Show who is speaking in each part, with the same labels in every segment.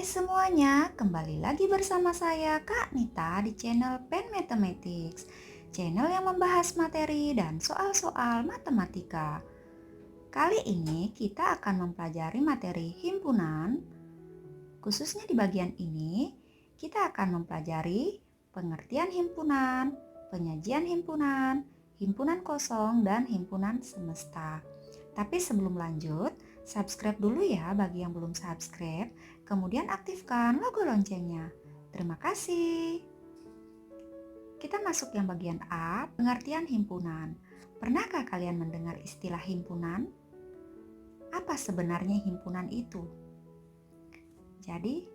Speaker 1: Semuanya, kembali lagi bersama saya Kak Nita di channel Pen Mathematics, channel yang membahas materi dan soal-soal matematika. Kali ini kita akan mempelajari materi himpunan. Khususnya di bagian ini, kita akan mempelajari pengertian himpunan, penyajian himpunan, himpunan kosong, dan himpunan semesta. Tapi sebelum lanjut, subscribe dulu ya bagi yang belum subscribe, kemudian aktifkan logo loncengnya. Terima kasih. Kita masuk yang bagian A, pengertian himpunan. Pernahkah kalian mendengar istilah himpunan? Apa sebenarnya himpunan itu? Jadi,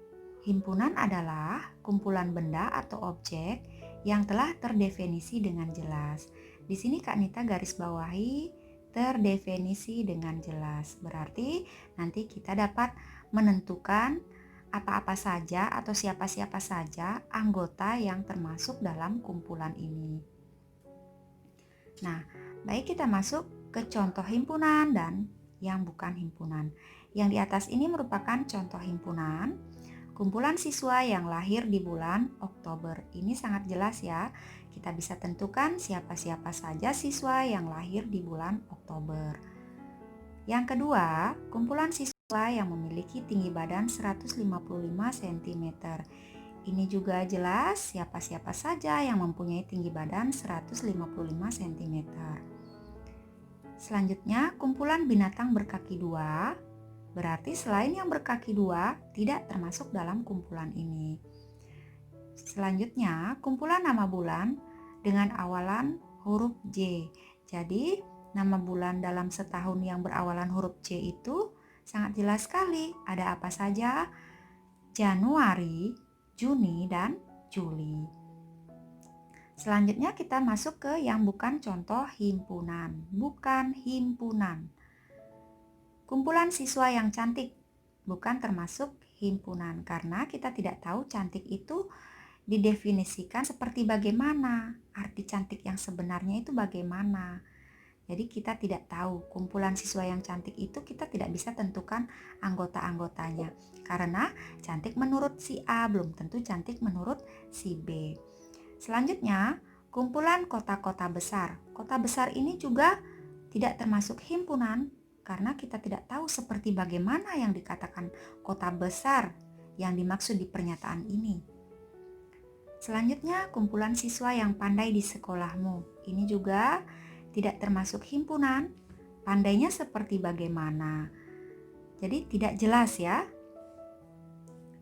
Speaker 1: himpunan adalah kumpulan benda atau objek yang telah terdefinisi dengan jelas. Di sini Kak Nita garis bawahi terdefinisi dengan jelas. Berarti nanti kita dapat menentukan apa-apa saja atau siapa-siapa saja anggota yang termasuk dalam kumpulan ini. Nah, baik kita masuk ke contoh himpunan dan yang bukan himpunan. Yang di atas ini merupakan contoh himpunan. Kumpulan siswa yang lahir di bulan Oktober. Ini sangat jelas ya. Kita bisa tentukan siapa-siapa saja siswa yang lahir di bulan Oktober. Yang kedua, kumpulan siswa yang memiliki tinggi badan 155 cm. Ini juga jelas siapa-siapa saja yang mempunyai tinggi badan 155 cm. Selanjutnya, kumpulan binatang berkaki dua. Berarti selain yang berkaki dua tidak termasuk dalam kumpulan ini. Selanjutnya, kumpulan nama bulan dengan awalan huruf J. Jadi, nama bulan dalam setahun yang berawalan huruf J itu sangat jelas sekali. Ada apa saja? Januari, Juni, dan Juli. Selanjutnya kita masuk ke yang bukan contoh himpunan. Bukan himpunan. Kumpulan siswa yang cantik bukan termasuk himpunan karena kita tidak tahu cantik itu didefinisikan seperti bagaimana, arti cantik yang sebenarnya itu bagaimana. Jadi kita tidak tahu kumpulan siswa yang cantik itu kita tidak bisa tentukan anggota-anggotanya karena cantik menurut si A belum tentu cantik menurut si B. Selanjutnya, kumpulan kota-kota besar. Kota besar ini juga tidak termasuk himpunan karena kita tidak tahu seperti bagaimana yang dikatakan kota besar yang dimaksud di pernyataan ini. Selanjutnya, kumpulan siswa yang pandai di sekolahmu. Ini juga tidak termasuk himpunan. Pandainya seperti bagaimana? Jadi tidak jelas ya.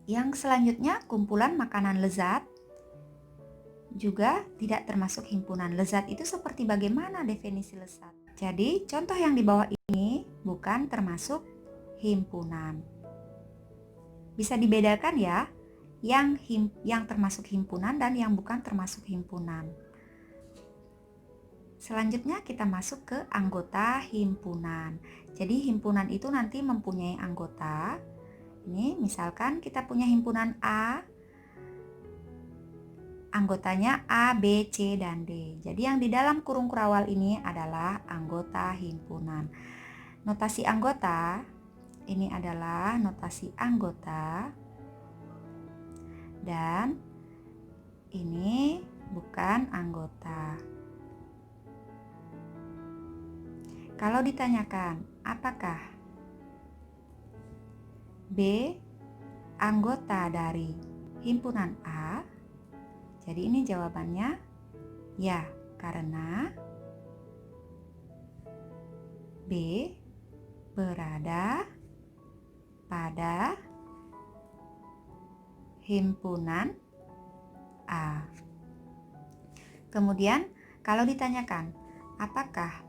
Speaker 1: Yang selanjutnya, kumpulan makanan lezat juga tidak termasuk himpunan. Lezat itu seperti bagaimana definisi lezat? Jadi, contoh yang di bawah ini bukan termasuk himpunan. Bisa dibedakan ya, yang termasuk himpunan dan yang bukan termasuk himpunan. Selanjutnya kita masuk ke anggota himpunan. Jadi himpunan itu nanti mempunyai anggota. Ini misalkan kita punya himpunan A, anggotanya A, B, C, dan D. Jadi yang di dalam kurung kurawal ini adalah anggota himpunan. Notasi anggota, ini adalah notasi anggota. Dan ini bukan anggota. Kalau ditanyakan, apakah B anggota dari himpunan A? Jadi ini jawabannya ya, karena B berada pada himpunan A. Kemudian kalau ditanyakan, apakah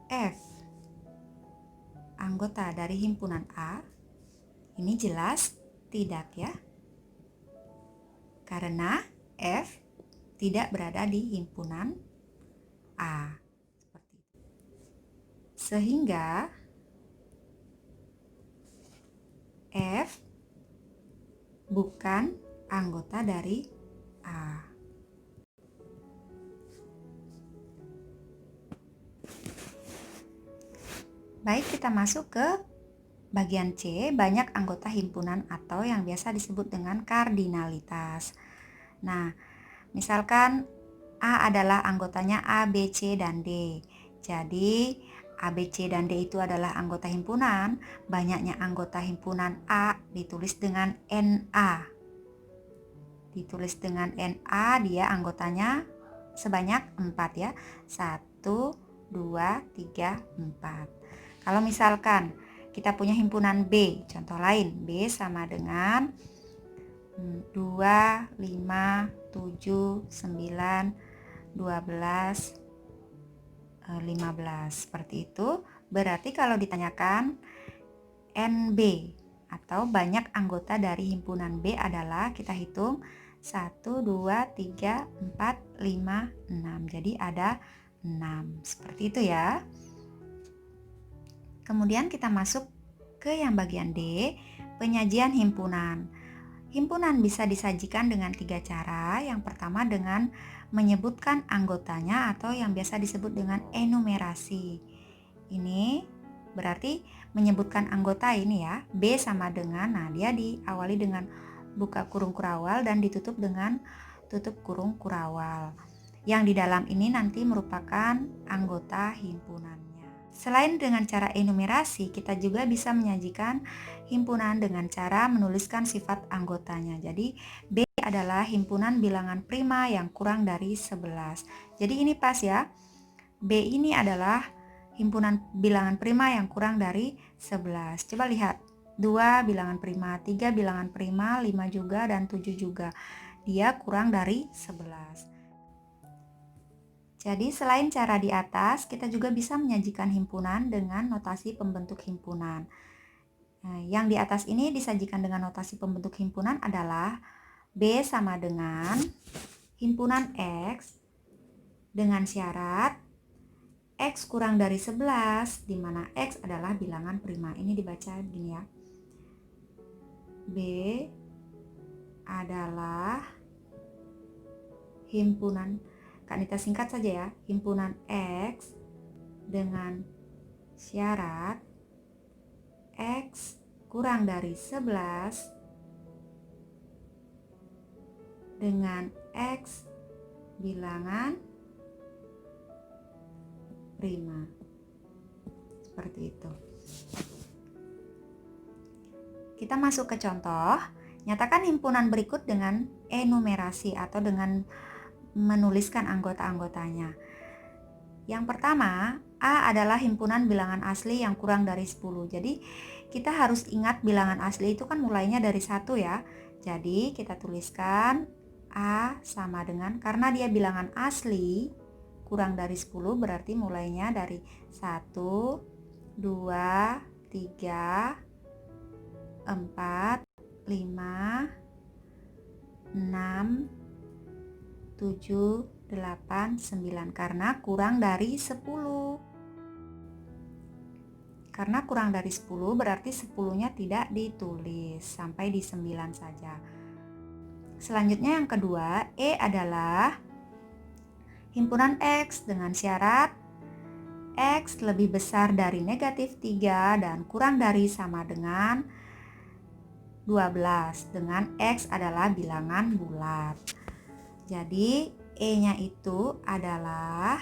Speaker 1: F anggota dari himpunan A? Ini jelas tidak ya. Karena F tidak berada di himpunan A. Seperti itu. Sehingga F bukan anggota dari A. Baik, kita masuk ke bagian C banyak anggota himpunan atau yang biasa disebut dengan kardinalitas. Nah, misalkan A adalah anggotanya A, B, C, dan D. Jadi, A, B, C, dan D itu adalah anggota himpunan. Banyaknya anggota himpunan A ditulis dengan NA. Ditulis dengan NA, dia anggotanya sebanyak 4 ya. 1, 2, 3, 4. Kalau misalkan kita punya himpunan B, contoh lain, B sama dengan 2, 5, 7, 9, 12, 15. Seperti itu. Berarti kalau ditanyakan NB atau banyak anggota dari himpunan B adalah, kita hitung 1, 2, 3, 4, 5, 6. Jadi ada 6. Seperti itu ya. Kemudian kita masuk ke yang bagian D, penyajian himpunan. Himpunan bisa disajikan dengan 3 cara. Yang pertama dengan menyebutkan anggotanya atau yang biasa disebut dengan enumerasi. Ini berarti menyebutkan anggota ini ya. B sama dengan, nah dia diawali dengan buka kurung kurawal dan ditutup dengan tutup kurung kurawal. Yang di dalam ini nanti merupakan anggota himpunannya. Selain dengan cara enumerasi, kita juga bisa menyajikan himpunan dengan cara menuliskan sifat anggotanya. Jadi B adalah himpunan bilangan prima yang kurang dari 11. Jadi ini pas ya. B ini adalah himpunan bilangan prima yang kurang dari 11. Coba lihat. 2 bilangan prima, 3 bilangan prima, 5 juga, dan 7 juga. Dia kurang dari 11. Jadi selain cara di atas, kita juga bisa menyajikan himpunan dengan notasi pembentuk himpunan. Nah, yang di atas ini disajikan dengan notasi pembentuk himpunan adalah B sama dengan himpunan X dengan syarat X kurang dari 11, di mana X adalah bilangan prima. Ini dibaca begini ya. B adalah himpunan, Kanita singkat saja ya, himpunan X dengan syarat X kurang dari 11 dengan X bilangan prima. Seperti itu. Kita masuk ke contoh. Nyatakan himpunan berikut dengan enumerasi atau dengan menuliskan anggota-anggotanya. Yang pertama, A adalah himpunan bilangan asli yang kurang dari 10. Jadi kita harus ingat bilangan asli itu kan mulainya dari 1 ya. Jadi kita tuliskan A sama dengan, karena dia bilangan asli kurang dari 10 berarti mulainya dari 1, 2, 3, 4, 5, 6, 7, 8, 9 karena kurang dari 10. Karena kurang dari 10 berarti 10-nya tidak ditulis, sampai di 9 saja. Selanjutnya yang kedua, E adalah himpunan X dengan syarat X lebih besar dari negatif 3 dan kurang dari sama dengan 12, dengan X adalah bilangan bulat. Jadi E-nya itu adalah,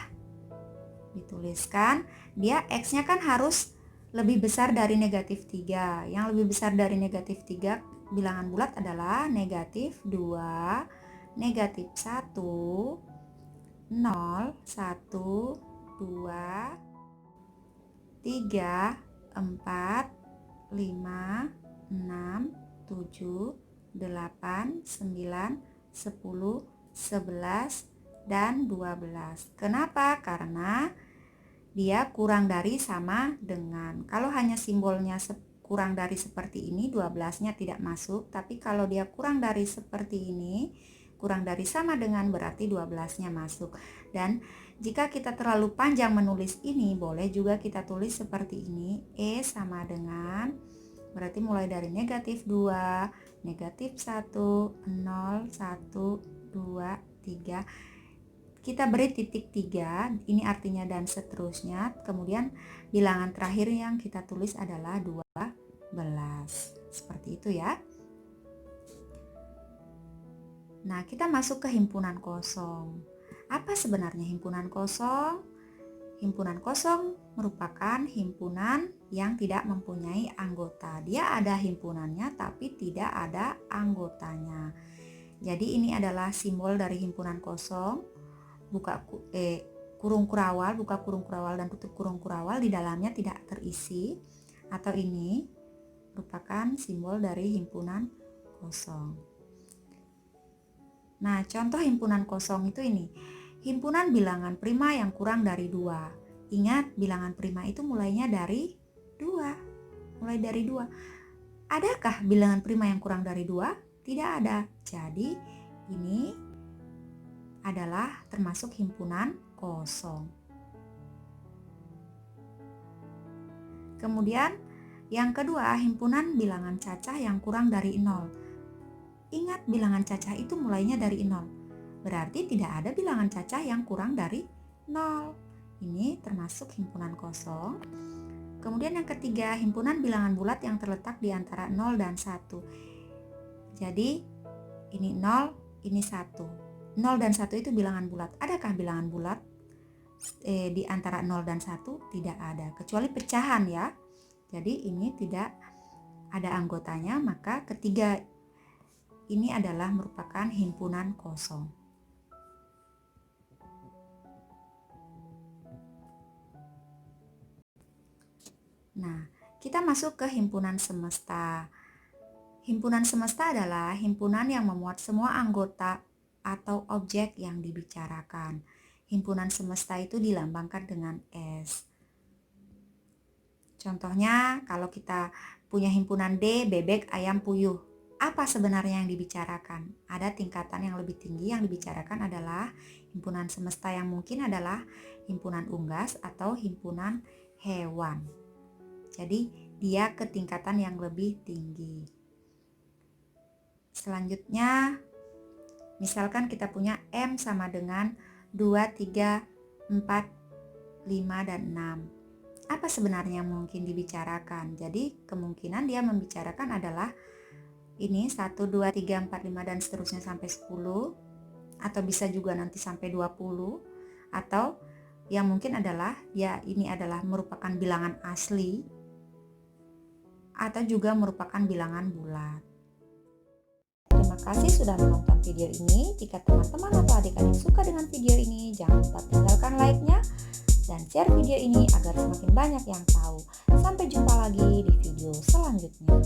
Speaker 1: dituliskan, dia X-nya kan harus lebih besar dari negatif 3. Yang lebih besar dari negatif 3 bilangan bulat adalah negatif 2, negatif 1, 0, 1, 2, 3, 4, 5, 6, 7, 8, 9, 10, 11, dan 12. Kenapa? Karena dia kurang dari sama dengan. Kalau hanya simbolnya kurang dari seperti ini, 12-nya tidak masuk. Tapi kalau dia kurang dari seperti ini, kurang dari sama dengan, berarti 12-nya masuk. Dan jika kita terlalu panjang menulis ini, boleh juga kita tulis seperti ini. E sama dengan, berarti mulai dari negatif 2, negatif 1, 0, 1, 2, 3. Kita beri titik 3, ini artinya dan seterusnya. Kemudian bilangan terakhir yang kita tulis adalah 12. Seperti itu ya. Nah, kita masuk ke himpunan kosong. Apa sebenarnya himpunan kosong? Himpunan kosong merupakan himpunan yang tidak mempunyai anggota. Dia ada himpunannya tapi tidak ada anggotanya. Jadi ini adalah simbol dari himpunan kosong. Kurung kurawal, buka kurung kurawal dan tutup kurung kurawal, di dalamnya tidak terisi. Atau ini merupakan simbol dari himpunan kosong. Nah, contoh himpunan kosong itu ini. Himpunan bilangan prima yang kurang dari 2. Ingat, bilangan prima itu mulainya dari 2. Mulai dari 2. Adakah bilangan prima yang kurang dari 2? Tidak ada. Jadi, ini adalah termasuk himpunan kosong. Kemudian, yang kedua, himpunan bilangan cacah yang kurang dari 0. Ingat, bilangan cacah itu mulainya dari 0. Berarti tidak ada bilangan cacah yang kurang dari 0. Ini termasuk himpunan kosong. Kemudian yang ketiga, himpunan bilangan bulat yang terletak di antara 0 dan 1. Jadi, ini 0, ini 1. 0 dan 1 itu bilangan bulat. Adakah bilangan bulat di antara 0 dan 1? Tidak ada, kecuali pecahan ya. Jadi, ini tidak ada anggotanya, maka ketiga ini adalah merupakan himpunan kosong. Nah, kita masuk ke himpunan semesta. Himpunan semesta adalah himpunan yang memuat semua anggota atau objek yang dibicarakan. Himpunan semesta itu dilambangkan dengan S. Contohnya, kalau kita punya himpunan D, bebek, ayam, puyuh. Apa sebenarnya yang dibicarakan? Ada tingkatan yang lebih tinggi, yang dibicarakan adalah himpunan semesta yang mungkin adalah himpunan unggas atau himpunan hewan. Jadi dia ke tingkatan yang lebih tinggi. Selanjutnya, misalkan kita punya M sama dengan 2, 3, 4, 5, dan 6. Apa sebenarnya yang mungkin dibicarakan? Jadi kemungkinan dia membicarakan adalah ini 1, 2, 3, 4, 5 dan seterusnya sampai 10, atau bisa juga nanti sampai 20, atau yang mungkin adalah ya ini adalah merupakan bilangan asli atau juga merupakan bilangan bulat. Terima kasih sudah menonton video ini. Jika teman-teman atau adik-adik suka dengan video ini, jangan lupa tinggalkan like-nya dan share video ini agar semakin banyak yang tahu. Sampai jumpa lagi di video selanjutnya.